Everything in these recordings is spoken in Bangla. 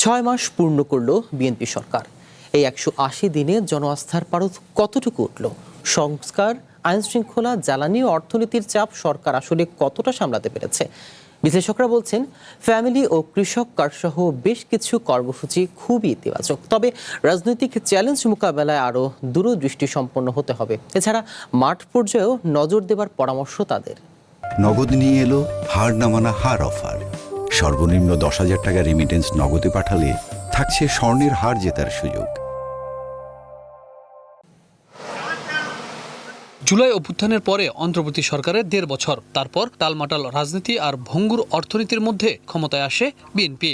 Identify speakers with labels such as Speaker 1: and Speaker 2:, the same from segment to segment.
Speaker 1: 6 মাস পূর্ণ করল বিএনপি সরকার। এই 180 দিনে জনআস্থার পারদ কতটুকু উঠল? সংস্কার, আইন শৃঙ্খলা, জ্বালানি ও অর্থনীতির চাপ সরকার আসলে কতটা সামলাতে পেরেছে? বিশ্লেষকরা বলছেন ফ্যামিলি ও কৃষক কার্ড সহ বেশ কিছু কর্মসূচি খুবই ইতিবাচক। তবে রাজনৈতিক চ্যালেঞ্জ মোকাবেলায় আরও দূরদৃষ্টি সম্পন্ন হতে হবে। এছাড়া মাঠ পর্যায়েও নজর দেবার পরামর্শ তাদের।
Speaker 2: নগদ নিয়ে এলো হার না মানা হার অফার। সর্বনিম্ন 10,000 টাকা রেমিটেন্স নগদে পাঠালে থাকছে স্বর্ণের হার জেতার সুযোগ।
Speaker 3: জুলাই অভ্যুত্থানের পরে অন্তর্বর্তী সরকারের 1.5 বছর, তারপর টালমাটাল রাজনীতি আর ভঙ্গুর অর্থনীতির মধ্যে ক্ষমতায় আসে বিএনপি।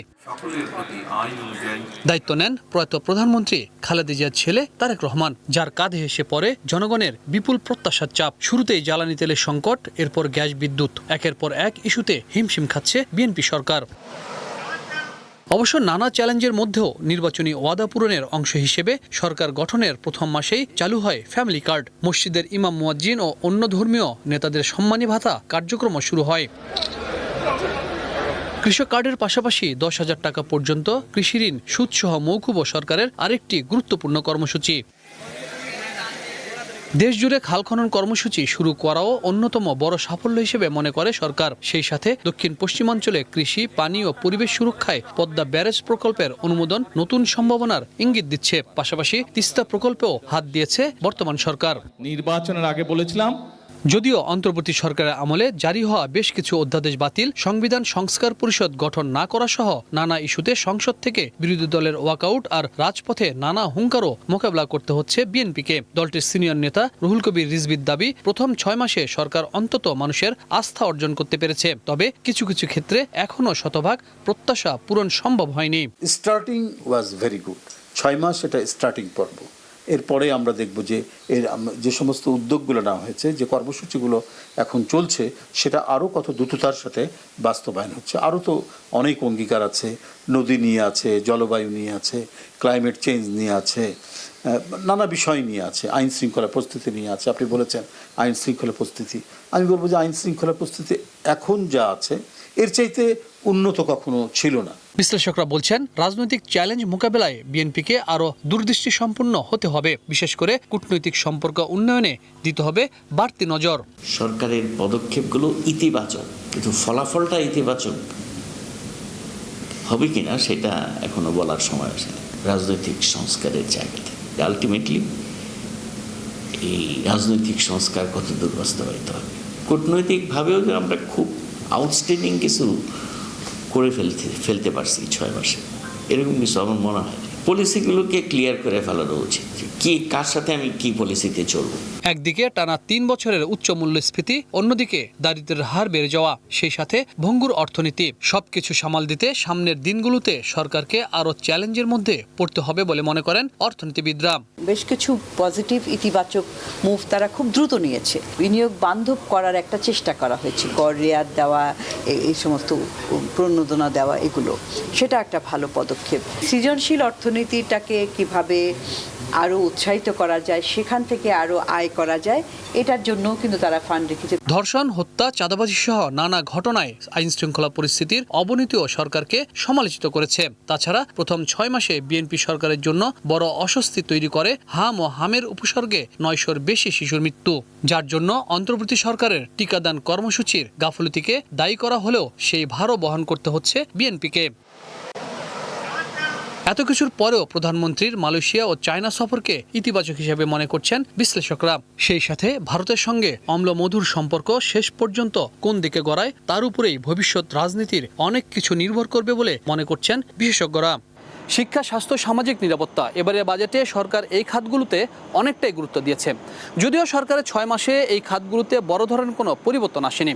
Speaker 3: দায়িত্ব নেন প্রয়াত প্রধানমন্ত্রী খালেদা জিয়ার ছেলে তারেক রহমান, যার কাঁধে এসে পড়ে জনগণের বিপুল প্রত্যাশার চাপ। শুরুতেই জ্বালানি তেলের সংকট, এরপর গ্যাস, বিদ্যুৎ, একের পর এক ইস্যুতে হিমশিম খাচ্ছে বিএনপি সরকার। অবশ্য নানা চ্যালেঞ্জের মধ্যেও নির্বাচনী ওয়াদা পূরণের অংশ হিসেবে সরকার গঠনের প্রথম মাসেই চালু হয় ফ্যামিলি কার্ড। মসজিদের ইমাম, মুয়াজ্জিন ও অন্য ধর্মীয় নেতাদের সম্মানী ভাতা কার্যক্রম শুরু হয়। কৃষক কার্ডের পাশাপাশি 10,000 টাকা পর্যন্ত কৃষি ঋণ সুদসহ মৌকুব সরকারের আরেকটি গুরুত্বপূর্ণ কর্মসূচি। দেশজুড়ে খাল খনন কর্মসূচি শুরু করাও অন্যতম বড় সাফল্য হিসেবে মনে করে সরকার। সেই সাথে দক্ষিণ পশ্চিমাঞ্চলে কৃষি, পানি ও পরিবেশ সুরক্ষায় পদ্মা ব্যারেজ প্রকল্পের অনুমোদন নতুন সম্ভাবনার ইঙ্গিত দিচ্ছে। পাশাপাশি তিস্তা প্রকল্পেও হাত দিয়েছে বর্তমান সরকার।
Speaker 4: নির্বাচনের আগে বলেছিলাম,
Speaker 3: যদিও অন্তর্বর্তী সরকারের আমলে জারি হওয়া বেশ কিছু অধ্যাদেশ বাতিল, সংবিধান সংস্কার পরিষদ গঠন না করা সহ নানা ইস্যুতে সংসদ থেকে বিরোধী দলের ওয়াকআউট আর রাজপথে নানা হুঙ্কারও মোকাবেলা করতে হচ্ছে বিএনপিকে। দলটির সিনিয়র নেতা রুহুল কবির রিজভির দাবি, প্রথম 6 মাসে সরকার অন্তত মানুষের আস্থা অর্জন করতে পেরেছে। তবে কিছু কিছু ক্ষেত্রে এখনো শতভাগ প্রত্যাশা পূরণ সম্ভব হয়নি।
Speaker 5: Starting was very good. 6 মাস এটা স্টার্টিং পর্ব। এরপরে আমরা দেখব যে যে সমস্ত উদ্যোগগুলো নেওয়া হয়েছে, যে কর্মসূচিগুলো এখন চলছে, সেটা আরও কত দ্রুততার সাথে বাস্তবায়ন হচ্ছে। আরও তো অনেক অঙ্গীকার আছে, নদী নিয়ে আছে, জলবায়ু নিয়ে আছে, ক্লাইমেট চেঞ্জ নিয়ে আছে, নানা বিষয় নিয়ে আছে, আইন শৃঙ্খলা পরিস্থিতি নিয়ে আছে। আপনি বলেছেন আইন শৃঙ্খলা পরিস্থিতি, আমি বলবো যে আইন শৃঙ্খলা পরিস্থিতি এখন যা আছে এর চাইতে উন্নত কখনো ছিল না।
Speaker 3: বিশ্লেষকরা বলছেন রাজনৈতিক চ্যালেঞ্জ মোকাবেলায় বিএনপিকে আরও দূরদৃষ্টি সম্পন্ন হতে হবে। বিশেষ করে কূটনৈতিক সম্পর্ক উন্নয়নে দিতে হবে বাড়তি নজর।
Speaker 6: সরকারের পদক্ষেপগুলো ইতিবাচক, কিন্তু ফলাফলটা ইতিবাচক হবে কিনা সেটা এখনো বলার সময় আসে। রাজনৈতিক সংস্কারের জায়গা থেকে আলটিমেটলি এই রাজনৈতিক সংস্কার কতদূর বাস্তবায়িত হবে। কূটনৈতিকভাবেও যে আমরা খুব আউটস্ট্যান্ডিং কিছু করে ফেলতে পারছি 6 মাসে, এরকম কিছু আমার মনে হয়। পলিসিগুলোকে ক্লিয়ার করে ফেলানো উচিত, কি কার সাথে আমি কি পলিসিতে চলবো।
Speaker 3: একদিকে টানা 3 বছরের উচ্চ মূল্যস্ফীতি, অন্যদিকে দারিদ্র্যের হার বেড়ে যাওয়া, সেই সাথে ভঙ্গুর অর্থনীতি, সবকিছু সামাল দিতে সামনের দিনগুলোতে সরকারকে আরো চ্যালেঞ্জের মধ্যে পড়তে হবে বলে মনে করেন অর্থনীতিবিদরা।
Speaker 7: বেশ কিছু পজিটিভ ইতিবাচক মুভ তারা খুব দ্রুত নিয়েছে। বিনিয়োগ বান্ধব করার একটা চেষ্টা করা হয়েছে, কর রেয়াত দেওয়া, এই সমস্ত প্রণোদনা দেওয়া, এগুলো সেটা একটা ভালো পদক্ষেপ। সৃজনশীল অর্থনীতিটাকে কিভাবে আরো উৎসাহিত করা যায়, সেখান থেকে আরো আয় করা যায়, এটার জন্য কিন্তু তারা ফান্ড রেখেছে।
Speaker 3: ধর্ষণ, হত্যা, চাঁদাবাজি সহ নানা ঘটনায় আইন শৃঙ্খলা পরিস্থিতির অবনতিও সরকারকে সমালোচিত করেছে। তাছাড়া প্রথম 6 মাসে বিএনপি সরকারের জন্য বড় অস্বস্তি তৈরি করে হাম ও হামের উপসর্গে 900-র বেশি শিশুর মৃত্যু, যার জন্য অন্তর্বর্তী সরকারের টিকাদান কর্মসূচির গাফলতিকে দায়ী করা হলেও সেই ভারও বহন করতে হচ্ছে বিএনপিকে। এত কিছুর পরেও প্রধানমন্ত্রীর মালয়েশিয়া ও চায়না সফরকে ইতিবাচক হিসেবে মনে করছেন বিশ্লেষকরা। সেই সাথে ভারতের সঙ্গে অম্লমধুর সম্পর্ক শেষ পর্যন্ত কোন দিকে গড়ায় তার উপরেই ভবিষ্যৎ রাজনীতির অনেক কিছু নির্ভর করবে বলে মনে করছেন বিশেষজ্ঞরা। শিক্ষা, স্বাস্থ্য, সামাজিক নিরাপত্তা, এবারে বাজেটে সরকার এই খাতগুলোতে অনেকটাই গুরুত্ব দিয়েছে। যদিও সরকারের 6 মাসে এই খাতগুলোতে বড় ধরনের কোনো পরিবর্তন আসেনি,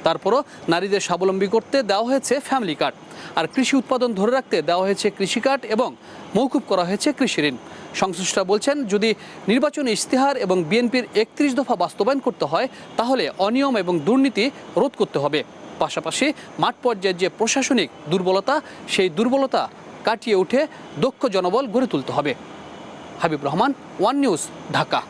Speaker 3: তারপরও নারীদের স্বাবলম্বী করতে দেওয়া হয়েছে ফ্যামিলি কার্ড, আর কৃষি উৎপাদন ধরে রাখতে দেওয়া হয়েছে কৃষি কার্ড এবং মৌকুব করা হয়েছে কৃষি ঋণ। সংশ্লিষ্টরা বলছেন যদি নির্বাচনী ইশতেহার এবং বিএনপির 31 দফা বাস্তবায়ন করতে হয়, তাহলে অনিয়ম এবং দুর্নীতি রোধ করতে হবে। পাশাপাশি মাঠ পর্যায়ের যে প্রশাসনিক দুর্বলতা, সেই দুর্বলতা কাটিয়ে উঠে দক্ষ জনবল গড়ে তুলতে হবে। Habib Rahman, one news, Dhaka.